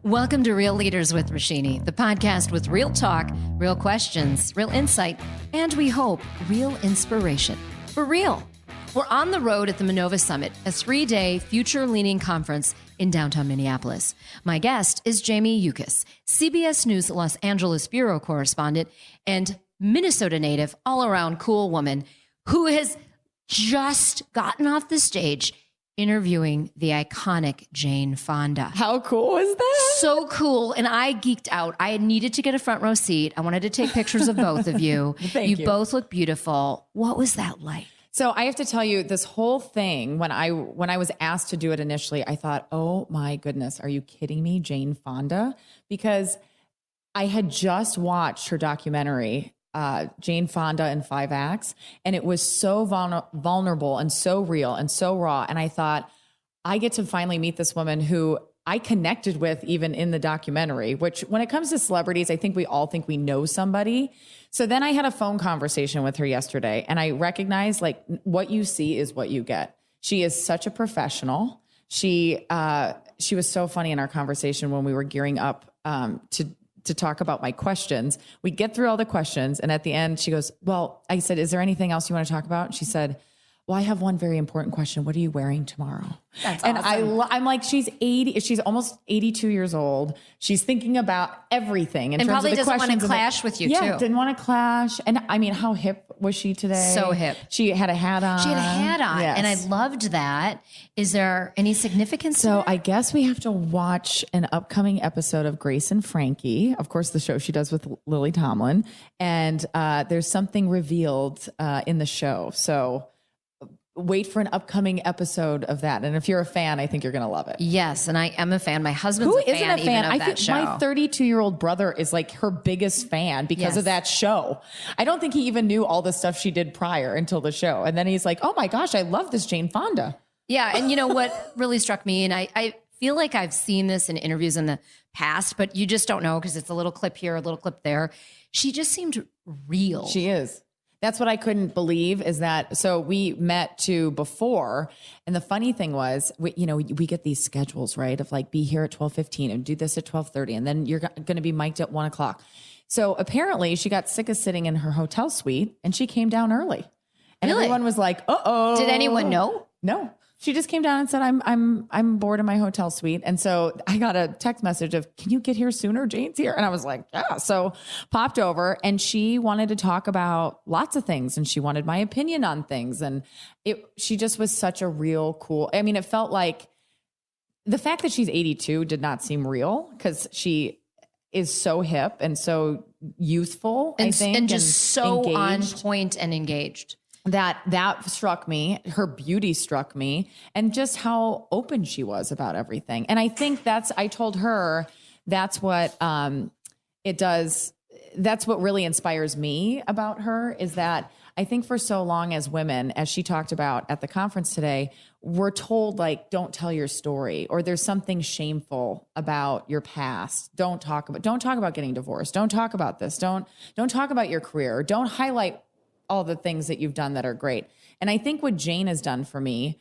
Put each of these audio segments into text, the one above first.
Welcome to Real Leaders with Roshini, the podcast with real talk, real questions, real insight, and we hope real inspiration. For real. We're on the road at the Minova Summit, a 3-day future-leaning conference in downtown Minneapolis. My guest is Jamie Yuccas, CBS News Los Angeles bureau correspondent and Minnesota native, all-around cool woman who has just gotten off the stage interviewing the iconic Jane Fonda. How cool is that? So cool. And I geeked out. I needed to get a front row seat. I wanted to take pictures of both of you. Thank you. Both look beautiful. What was that like? So I have to tell you, this whole thing, when I was asked to do it initially, I thought, oh my goodness, are you kidding me, Jane Fonda? Because I had just watched her documentary, Jane Fonda in 5 acts, and it was so vulnerable and so real and so raw. And I thought, I get to finally meet this woman who I connected with even in the documentary, which when it comes to celebrities, I think we all think we know somebody. So then I had a phone conversation with her yesterday, and I recognized, like, what you see is what you get. She is such a professional. She was so funny in our conversation when we were gearing up to talk about my questions. We get through all the questions, and at the end she goes, well, I said, is there anything else you want to talk about? And she said, well, I have one very important question. What are you wearing tomorrow? That's and awesome. I'm like, she's almost 82 years old. She's thinking about everything. And probably doesn't want to clash with you too. Yeah, didn't want to clash. And I mean, how hip was she today? So hip. She had a hat on. She had a hat on, Yes. and I loved that. Is there any significance to So that? I guess we have to watch an upcoming episode of Grace and Frankie, of course, the show she does with Lily Tomlin. And there's something revealed in the show. So wait for an upcoming episode of that. And if you're a fan, I think you're going to love it. Yes, and I am a fan. My husband's Who a fan, isn't a fan? even of I that think show. my 32-year-old brother is like her biggest fan because Yes. of that show. I don't think he even knew all the stuff she did prior until the show. And then he's like, oh my gosh, I love this Jane Fonda. Yeah, and you know what really struck me, and I feel like I've seen this in interviews in the past, but you just don't know because it's a little clip here, a little clip there. She just seemed real. She is. That's what I couldn't believe is that, so we met too before. And the funny thing was, we get these schedules, right? Of like, be here at 12:15 and do this at 12:30. And then you're going to be mic'd at 1:00. So apparently she got sick of sitting in her hotel suite and she came down early. And Really? everyone was like, uh-oh. Did anyone know? No. She just came down and said, I'm bored in my hotel suite. And so I got a text message of, can you get here sooner? Jane's here. And I was like, yeah. So popped over, and she wanted to talk about lots of things, and she wanted my opinion on things. And she just was such a real cool. I mean, it felt like the fact that she's 82 did not seem real because she is so hip and so youthful, I think. And just so engaged. on point and engaged. That struck me. Her beauty struck me, and just how open she was about everything. And I think I told her that's what it does. That's what really inspires me about her, is that I think for so long as women, as she talked about at the conference today, we're told, like, don't tell your story, or there's something shameful about your past. Don't talk about getting divorced. Don't talk about this. Don't talk about your career. Don't highlight all the things that you've done that are great. And I think what Jane has done for me,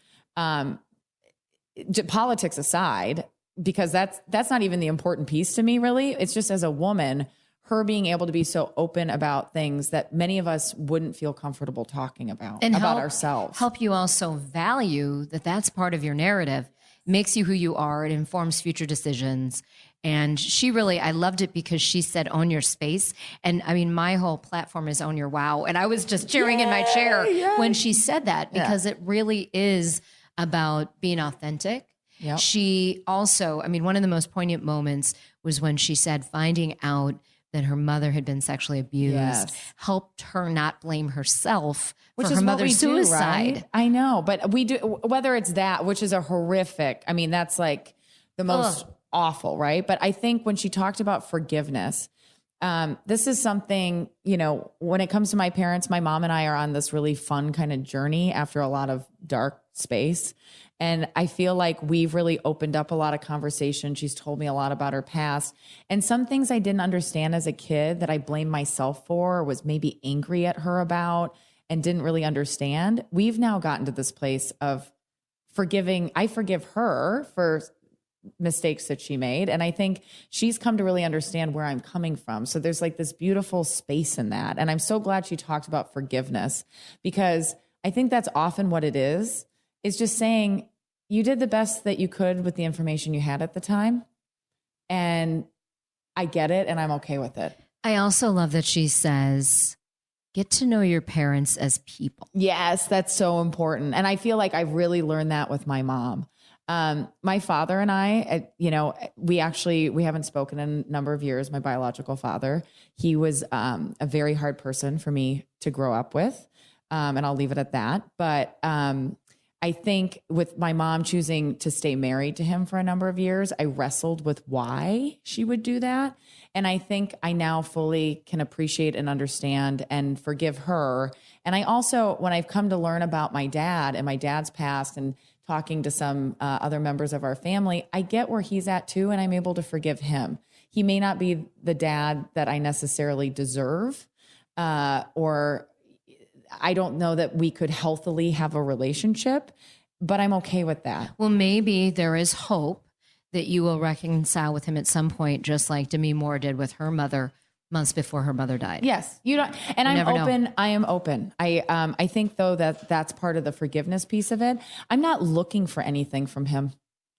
politics aside, because that's not even the important piece to me, really. It's just, as a woman, her being able to be so open about things that many of us wouldn't feel comfortable talking about, And ourselves. Help you also value that that's part of your narrative, makes you who you are. It informs future decisions. And she really, I loved it because she said, own your space. And I mean, my whole platform is own your wow. And I was just cheering in my chair when she said that, because it really is about being authentic. Yep. She also, I mean, one of the most poignant moments was when she said finding out that her mother had been sexually abused helped her not blame herself for her mother's suicide. Right? I know, but we do, whether it's that, which is a horrific, I mean, that's like the most awful, right? But I think when she talked about forgiveness, this is something, when it comes to my parents, my mom and I are on this really fun kind of journey after a lot of dark space. And I feel like we've really opened up a lot of conversation. She's told me a lot about her past, and some things I didn't understand as a kid that I blamed myself for, or was maybe angry at her about and didn't really understand. We've now gotten to this place of forgiving. I forgive her for mistakes that she made. And I think she's come to really understand where I'm coming from. So there's like this beautiful space in that. And I'm so glad she talked about forgiveness, because I think that's often what it is just saying you did the best that you could with the information you had at the time. And I get it. And I'm okay with it. I also love that she says, get to know your parents as people. Yes, that's so important. And I feel like I've really learned that with my mom. My father and I, we haven't spoken in a number of years. My biological father, he was a very hard person for me to grow up with. And I'll leave it at that. But I think with my mom choosing to stay married to him for a number of years, I wrestled with why she would do that. And I think I now fully can appreciate and understand and forgive her. And I also, when I've come to learn about my dad and my dad's past and talking to some other members of our family, I get where he's at too, and I'm able to forgive him. He may not be the dad that I necessarily deserve, or I don't know that we could healthily have a relationship, but I'm okay with that. Well, maybe there is hope that you will reconcile with him at some point, just like Demi Moore did with her mother months before her mother died. Yes, you don't, and I'm open. Know. I am open. I think though that that's part of the forgiveness piece of it. I'm not looking for anything from him,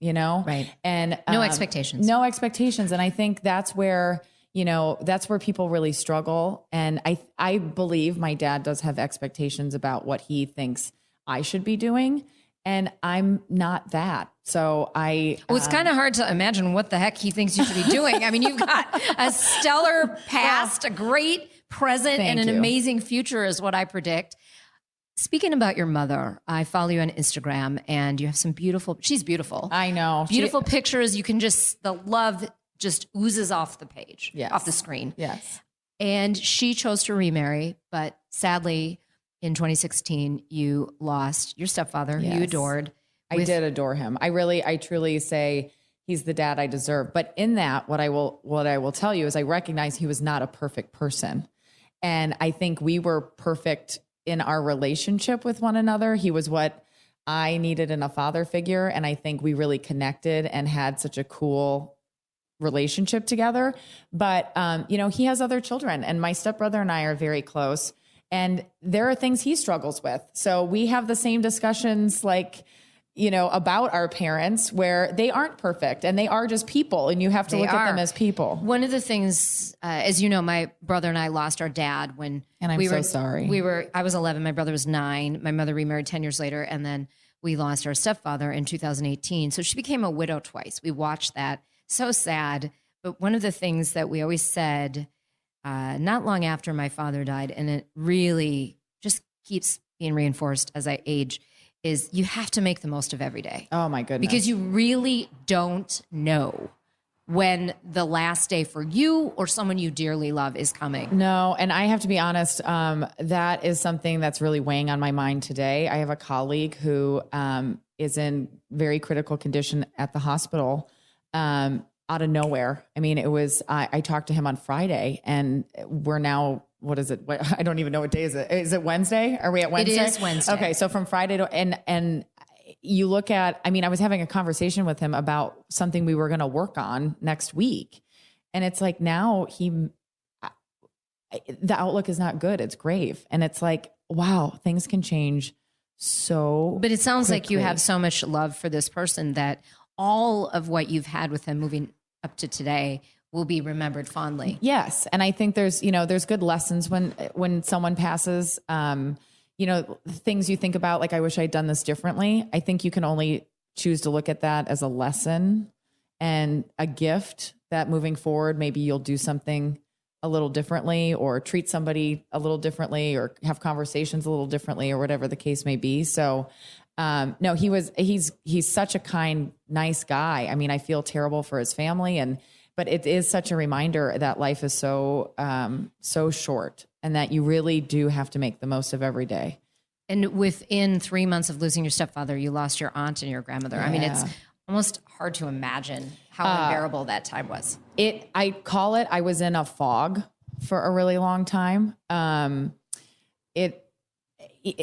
right? And no expectations. No expectations. And I think that's where, that's where people really struggle. And I believe my dad does have expectations about what he thinks I should be doing. And I'm not that. So it's kind of hard to imagine what the heck he thinks you should be doing. I mean, you've got a stellar past, a great present, and an amazing future is what I predict. Speaking about your mother, I follow you on Instagram and you have some she's beautiful. I know. Beautiful pictures. You can the love just oozes off the page, off the screen. Yes. And she chose to remarry, but sadly, in 2016, you lost your stepfather, who you adored. I did adore him. I truly say he's the dad I deserve. But in that, what I will tell you is I recognize he was not a perfect person. And I think we were perfect in our relationship with one another. He was what I needed in a father figure. And I think we really connected and had such a cool relationship together. But, he has other children, and my stepbrother and I are very close. And there are things he struggles with. So we have the same discussions about our parents, where they aren't perfect and they are just people, and you have to look at them as people. One of the things, as you know, my brother and I lost our dad when so sorry. I was 11, my brother was 9. My mother remarried 10 years later, and then we lost our stepfather in 2018. So she became a widow twice. We watched that. So sad. But one of the things that we always said, not long after my father died, and it really just keeps being reinforced as I age, is you have to make the most of every day. Oh my goodness. Because you really don't know when the last day for you or someone you dearly love is coming. No. And I have to be honest, that is something that's really weighing on my mind today. I have a colleague who is in very critical condition at the hospital, out of nowhere. I mean, I talked to him on Friday, and we're now, what is it? I don't even know what day is it. Is it Wednesday? Are we at Wednesday? It is Wednesday. Okay. So from Friday to, and you look at, I was having a conversation with him about something we were going to work on next week. And it's like, now the outlook is not good. It's grave. And it's like, wow, things can change so But it sounds quickly. like you have so much love for this person that all of what you've had with him moving up to today will be remembered fondly. Yes. And I think there's good lessons when someone passes, things you think about, like, I wish I'd done this differently. I think you can only choose to look at that as a lesson and a gift that moving forward, maybe you'll do something a little differently, or treat somebody a little differently, or have conversations a little differently, or whatever the case may be. So, no, he's such a kind, nice guy. I feel terrible for his family, but it is such a reminder that life is so short, and that you really do have to make the most of every day. And within 3 months of losing your stepfather, you lost your aunt and your grandmother. Yeah. It's almost hard to imagine how unbearable that time was. I was in a fog for a really long time.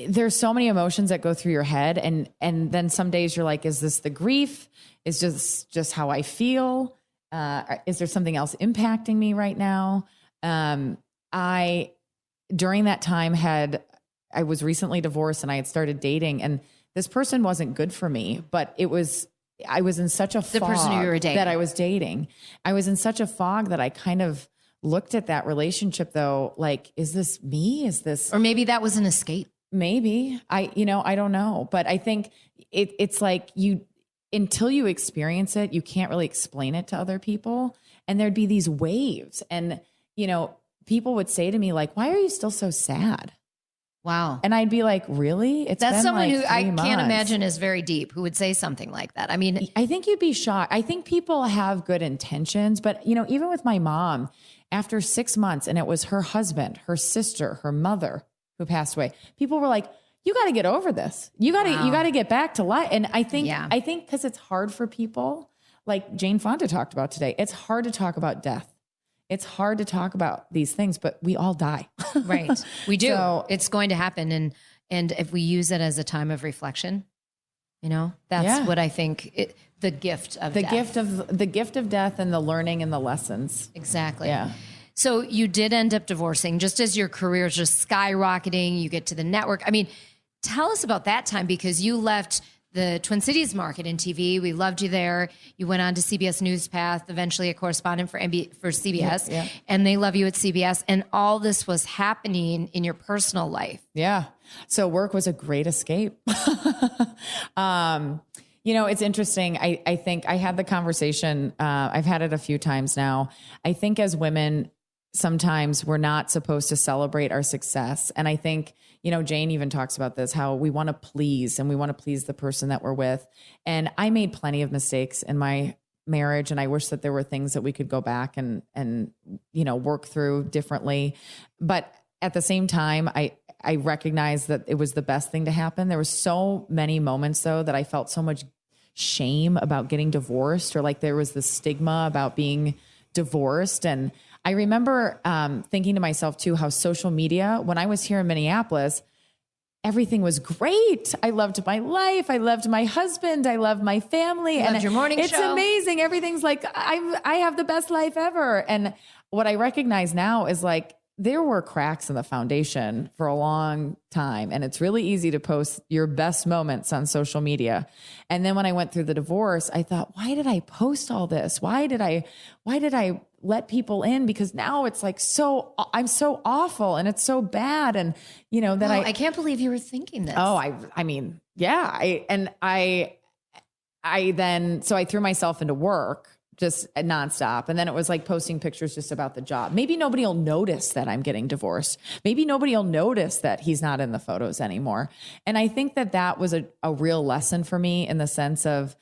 there's so many emotions that go through your head. And then some days you're like, is this the grief? Is just how I feel? Is there something else impacting me right now? During that time I was recently divorced and I had started dating, and this person wasn't good for me, but I was in such a fog. The person who you were dating. That I was dating. I was in such a fog that I kind of looked at that relationship though, like, is this me? Is this, or maybe that was an escape. Maybe I don't know, but I think it's like until you experience it, you can't really explain it to other people. And there'd be these waves, and, people would say to me like, why are you still so sad? Wow. And I'd be like, really? That's someone like who I months. Can't imagine is very deep, who would say something like that. I mean, I think you'd be shocked. I think people have good intentions, but even with my mom, after 6 months, and it was her husband, her sister, her mother who passed away, people were like, you got to get over this. You got to get back to life. And I think because it's hard for people, like Jane Fonda talked about today, it's hard to talk about death. It's hard to talk about these things, but we all die. Right. We do. So, it's going to happen. And if we use it as a time of reflection, that's what I think the gift of death. The gift of death, and the learning and the lessons. Exactly. Yeah. So you did end up divorcing just as your career is just skyrocketing. You get to the network. I mean, tell us about that time, because you left the Twin Cities market in TV. We loved you there. You went on to CBS News Path, eventually a correspondent for CBS, and they love you at CBS. And all this was happening in your personal life. Yeah. So work was a great escape. It's interesting. I think I had the conversation. I've had it a few times now. I think as women, sometimes we're not supposed to celebrate our success. And I think, Jane even talks about this, how we want to please, and we want to please the person that we're with. And I made plenty of mistakes in my marriage, and I wish that there were things that we could go back and work through differently. But at the same time, I recognize that it was the best thing to happen. There were so many moments though that I felt so much shame about getting divorced, or like there was this stigma about being divorced. And I remember thinking to myself too, how social media, when I was here in Minneapolis, everything was great. I loved my life. I loved my husband. I loved my family. And your morning show. It's amazing. Everything's like, I have the best life ever. And what I recognize now is like, there were cracks in the foundation for a long time. And it's really easy to post your best moments on social media. And then when I went through the divorce, I thought, why did I post all this? Why did I let people in? Because now it's like, I'm so awful and it's so bad. And I can't believe you were thinking this. Oh, I mean, yeah. So I threw myself into work just nonstop. And then it was like posting pictures just about the job. Maybe nobody will notice that I'm getting divorced. Maybe nobody will notice that he's not in the photos anymore. And I think that was a real lesson for me, in the sense of,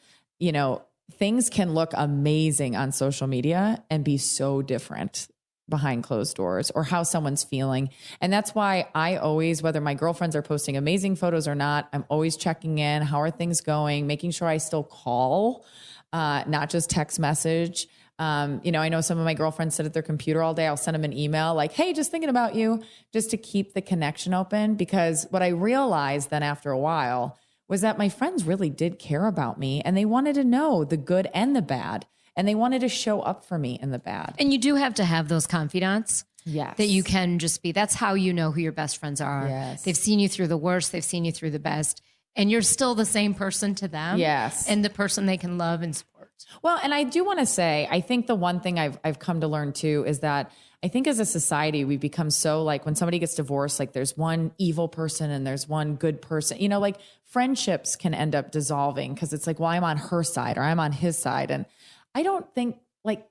things can look amazing on social media and be so different behind closed doors, or how someone's feeling. And that's why I always, whether my girlfriends are posting amazing photos or not, I'm always checking in. How are things going? Making sure I still call, not just text message. I know some of my girlfriends sit at their computer all day. I'll send them an email like, hey, just thinking about you, just to keep the connection open. Because what I realized then after a while was that my friends really did care about me, and they wanted to know the good and the bad, and they wanted to show up for me in the bad. And you do have to have those confidants. Yes. That you can just be. That's how you know who your best friends are. Yes. They've seen you through the worst. They've seen you through the best. And you're still the same person to them. Yes. And the person they can love and support. Well, and I do want to say, I think the one thing I've come to learn too is that I think as a society, we've become so like, when somebody gets divorced, like there's one evil person and there's one good person, like friendships can end up dissolving because it's like, well, I'm on her side or I'm on his side. And I don't think, like,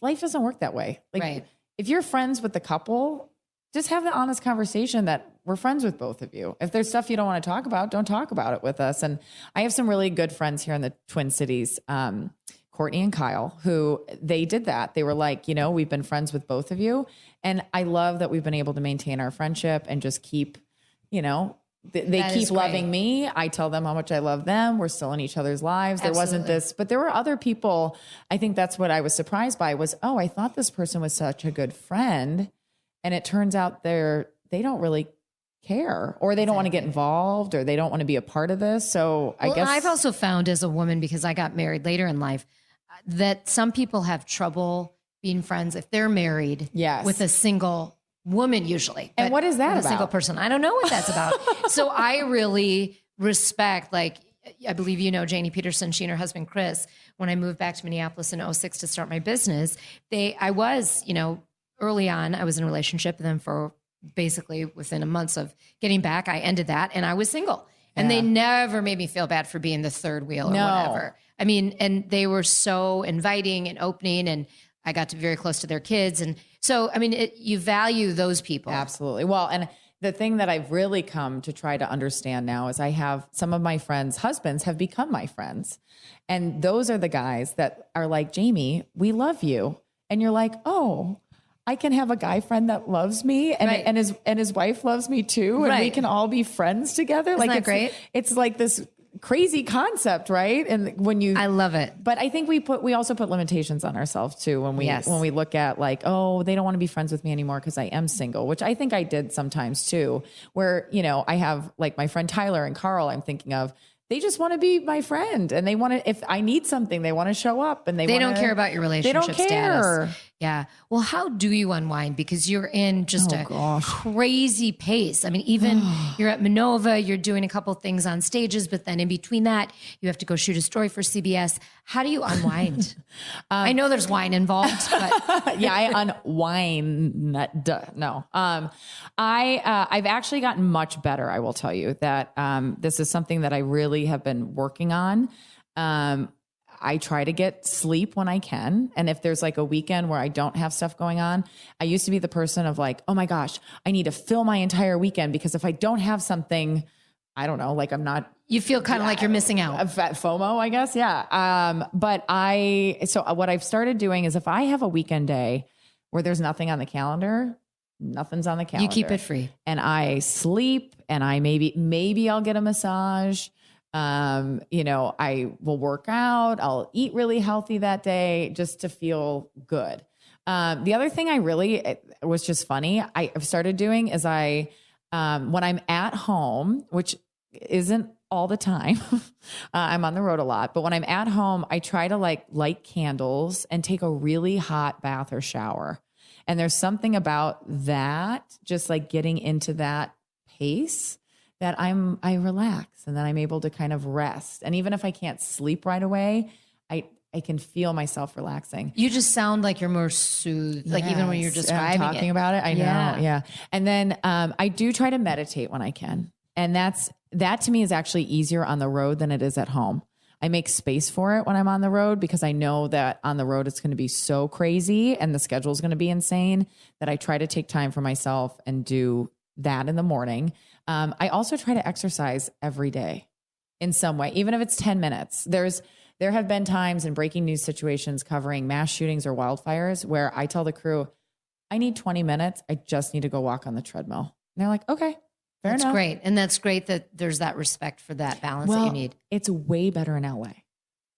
life doesn't work that way. Like, right. If you're friends with the couple, just have the honest conversation that we're friends with both of you. If there's stuff you don't want to talk about, don't talk about it with us. And I have some really good friends here in the Twin Cities, Courtney and Kyle, who they did that. They were like, we've been friends with both of you. And I love that we've been able to maintain our friendship and just keep, they keep loving me. I tell them how much I love them. We're still in each other's lives. Absolutely. There wasn't this, but there were other people. I think that's what I was surprised by was, oh, I thought this person was such a good friend. And it turns out they don't really care, or they don't want to get involved, or they don't want to be a part of this. So I guess I've also found as a woman, because I got married later in life, that some people have trouble being friends if they're married with a single woman usually. And what is that about? A single person. I don't know what that's about. So I really respect, like, I believe you know Janie Peterson, she and her husband Chris, when I moved back to Minneapolis in 2006 to start my business, I was, early on, I was in a relationship, and then for basically within a month of getting back, I ended that, and I was single. And they never made me feel bad for being the third wheel or whatever. I mean, and they were so inviting and opening, and I got to be very close to their kids. And so, I mean, you value those people. Absolutely. Well, and the thing that I've really come to try to understand now is I have some of my friends' husbands have become my friends. And those are the guys that are like, Jamie, we love you. And you're like, oh, I can have a guy friend that loves me, and his wife loves me too. And we can all be friends together. Isn't that great? It's like this crazy concept, right? And I love it. But I think we also put limitations on ourselves too when we look at like, oh, they don't want to be friends with me anymore because I am single, which I think I did sometimes too, where, I have like my friend Tyler and Carl, I'm thinking of, they just want to be my friend, and they want to, if I need something, they want to show up, and they don't care about your relationship status. Yeah. Well, how do you unwind? Because you're in just crazy pace. I mean, even you're at Minova, you're doing a couple things on stages, but then in between that, you have to go shoot a story for CBS. How do you unwind? I know there's wine involved, but I unwind. No. I've actually gotten much better. I will tell you that this is something that I really have been working on. I try to get sleep when I can. And if there's like a weekend where I don't have stuff going on, I used to be the person of like, oh my gosh, I need to fill my entire weekend, because if I don't have something, I don't know, like I'm not. You feel kind of like you're missing out. FOMO, I guess. Yeah. So what I've started doing is if I have a weekend day where there's nothing on the calendar, nothing's on the calendar. You keep it free. And I sleep, and I maybe I'll get a massage. I will work out. I'll eat really healthy that day just to feel good. The other thing it was just funny, I've started doing is when I'm at home, which isn't all the time, I'm on the road a lot, but when I'm at home, I try to like light candles and take a really hot bath or shower. And there's something about that, just like getting into that pace, that I relax, and then I'm able to kind of rest. And even if I can't sleep right away, I can feel myself relaxing. You just sound like you're more soothed, like even when you're describing talking about it. I know. Yeah. And then I do try to meditate when I can. And that to me is actually easier on the road than it is at home. I make space for it when I'm on the road, because I know that on the road it's going to be so crazy and the schedule is going to be insane, that I try to take time for myself and do that in the morning. I also try to exercise every day in some way, even if it's 10 minutes. There have been times in breaking news situations covering mass shootings or wildfires where I tell the crew, I need 20 minutes. I just need to go walk on the treadmill. And they're like, okay, fair enough. That's great. And that's great that there's that respect for that balance that you need. It's way better in LA.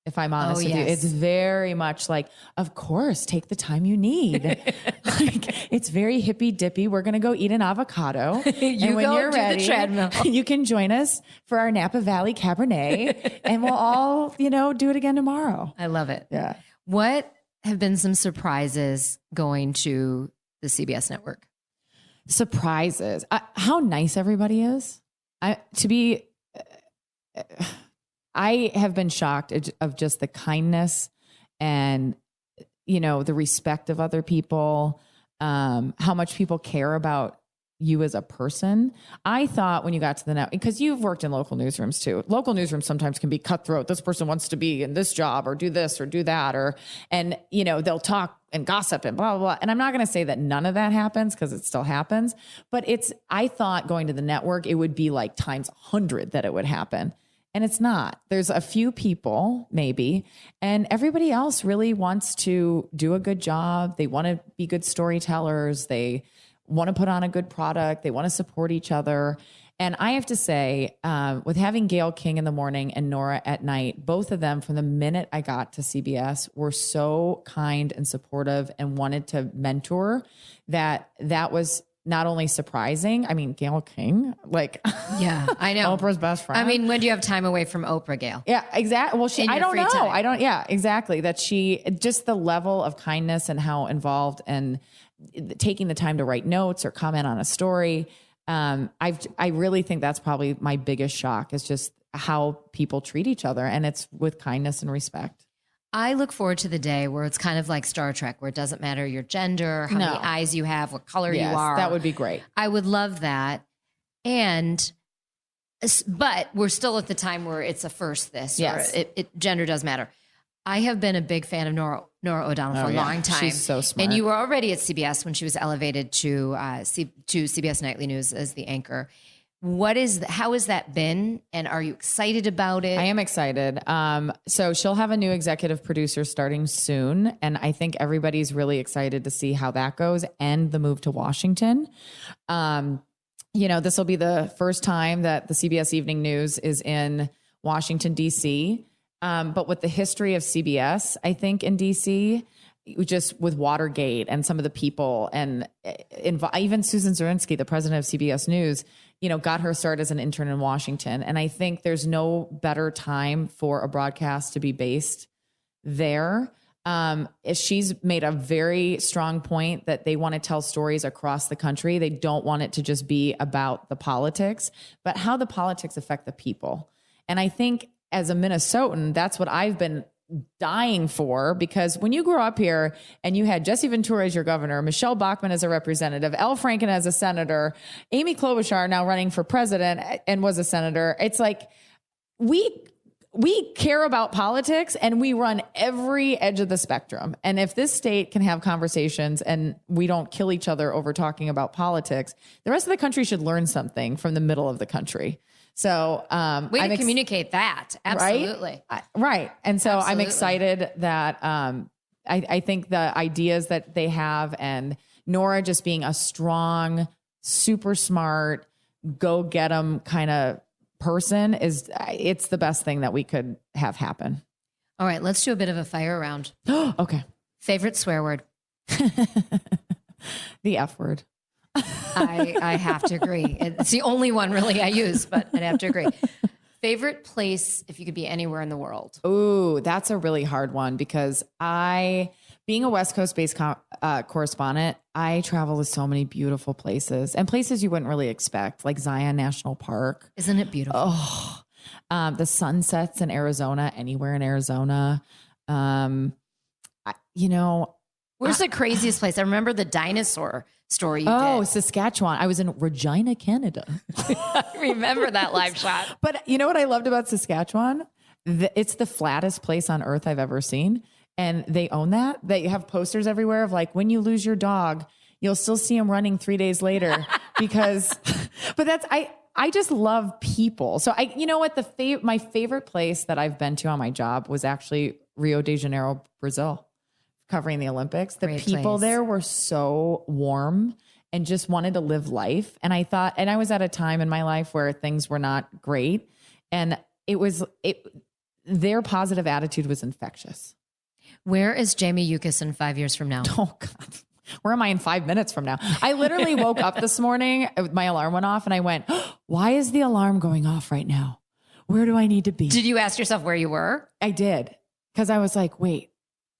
If I'm honest with you, it's very much like, of course, take the time you need. Like, it's very hippy dippy. We're going to go eat an avocado. And when you're ready, the treadmill. You can join us for our Napa Valley Cabernet, and we'll all, do it again tomorrow. I love it. Yeah. What have been some surprises going to the CBS network? Surprises. How nice everybody is. I have been shocked of just the kindness and, the respect of other people, how much people care about you as a person. I thought when you got to the network, because you've worked in local newsrooms too. Local newsrooms sometimes can be cutthroat. This person wants to be in this job or do this or do that, and they'll talk and gossip and blah, blah, blah. And I'm not going to say that none of that happens, because it still happens, but I thought going to the network, it would be like times 100 that it would happen. And it's not. There's a few people maybe, and everybody else really wants to do a good job. They want to be good storytellers. They want to put on a good product. They want to support each other. And I have to say, with having Gail King in the morning and Nora at night, both of them from the minute I got to CBS were so kind and supportive and wanted to mentor that was not only surprising, I mean, Gayle King, like, yeah, I know. Oprah's best friend. I mean, when do you have time away from Oprah, Gayle? Yeah, exactly. Well, In I your don't free know. time. Yeah, exactly. That just the level of kindness and how involved and taking the time to write notes or comment on a story. I really think that's probably my biggest shock is just how people treat each other. And it's with kindness and respect. I look forward to the day where it's kind of like Star Trek, where it doesn't matter your gender, how many eyes you have, what color you are. That would be great. I would love that. But we're still at the time where it's a first this, Yes. or gender does matter. I have been a big fan of Nora O'Donnell for a long time. She's so smart. And you were already at CBS when she was elevated to CBS Nightly News as the anchor. How has that been? And are you excited about it? I am excited. So she'll have a new executive producer starting soon. And I think everybody's really excited to see how that goes and the move to Washington. This will be the first time that the CBS Evening News is in Washington, D.C. But with the history of CBS, I think in D.C., just with Watergate and some of the people and even Susan Zirinsky, the president of CBS News, got her start as an intern in Washington. And I think there's no better time for a broadcast to be based there. She's made a very strong point that they want to tell stories across the country. They don't want it to just be about the politics, but how the politics affect the people. And I think as a Minnesotan, that's what I've been dying for, because when you grew up here and you had Jesse Ventura as your governor, Michelle Bachmann as a representative, Al Franken as a senator, Amy Klobuchar now running for president and was a senator, it's like we care about politics and we run every edge of the spectrum. And if this state can have conversations and we don't kill each other over talking about politics, the rest of the country should learn something from the middle of the country. So, way to communicate that. Absolutely. Right. And so Absolutely. I'm excited that, I think the ideas that they have and Nora just being a strong, super smart, go get 'em kind of person it's the best thing that we could have happen. All right. Let's do a bit of a fire round. Okay. Favorite swear word? The F word. I have to agree. It's the only one really I use, but I'd have to agree. Favorite place, if you could be anywhere in the world? Ooh, that's a really hard one because being a West Coast based correspondent, I travel to so many beautiful places and places you wouldn't really expect, like Zion National Park. Isn't it beautiful? Oh, the sunsets in Arizona, anywhere in Arizona. Where's the craziest place? I remember the dinosaur story you did. Saskatchewan. I was in Regina, Canada. I remember that live shot. But you know what I loved about Saskatchewan? It's the flattest place on earth I've ever seen. And they own that. They have posters everywhere of like, when you lose your dog, you'll still see him running 3 days later but I just love people. So you know what? My favorite place that I've been to on my job was actually Rio de Janeiro, Brazil, covering the Olympics. The people there were so warm and just wanted to live life. And I was at a time in my life where things were not great. And their positive attitude was infectious. Where is Jamie Yuccas in 5 years from now? Oh God. Where am I in 5 minutes from now? I literally woke up this morning, my alarm went off and I went, why is the alarm going off right now? Where do I need to be? Did you ask yourself where you were? I did. Cause I was like, wait,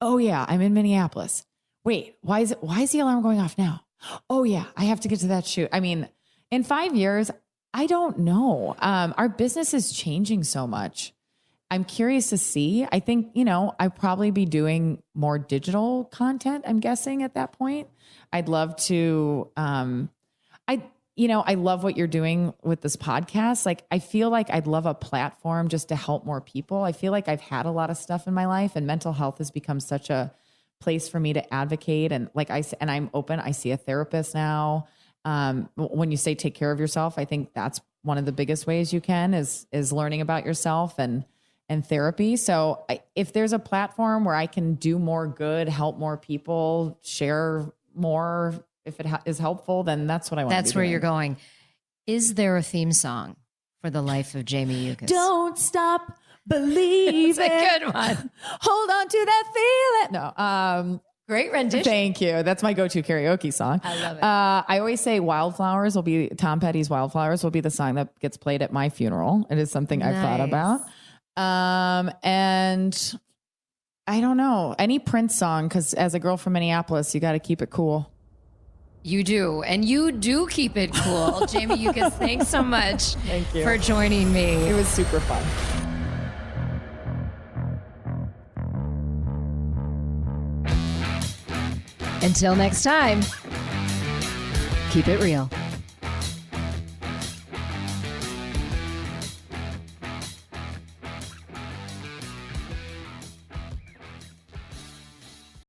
oh yeah, I'm in Minneapolis. Wait, why is the alarm going off now? Oh yeah, I have to get to that shoot. I mean, in 5 years, I don't know. Our business is changing so much. I'm curious to see. I think, I'd probably be doing more digital content, I'm guessing at that point. I'd love to, I love what you're doing with this podcast. Like, I feel like I'd love a platform just to help more people. I feel like I've had a lot of stuff in my life and mental health has become such a place for me to advocate. And and I'm open. I see a therapist now. When you say take care of yourself, I think that's one of the biggest ways you can is learning about yourself and therapy. So if there's a platform where I can do more good, help more people, share more, if it is helpful, then that's what I want to do. That's where you're going. Is there a theme song for the life of Jamie Yuccas? Don't stop believing. It's a good one. Hold on to that feeling. No. Great rendition. Thank you. That's my go-to karaoke song. I love it. I always say Tom Petty's Wildflowers will be the song that gets played at my funeral. It is something I've thought about. And I don't know, any Prince song, because as a girl from Minneapolis, you got to keep it cool. You do. And you do keep it cool. Jamie Yuccas, thanks so much for joining me. It was super fun. Until next time, keep it real.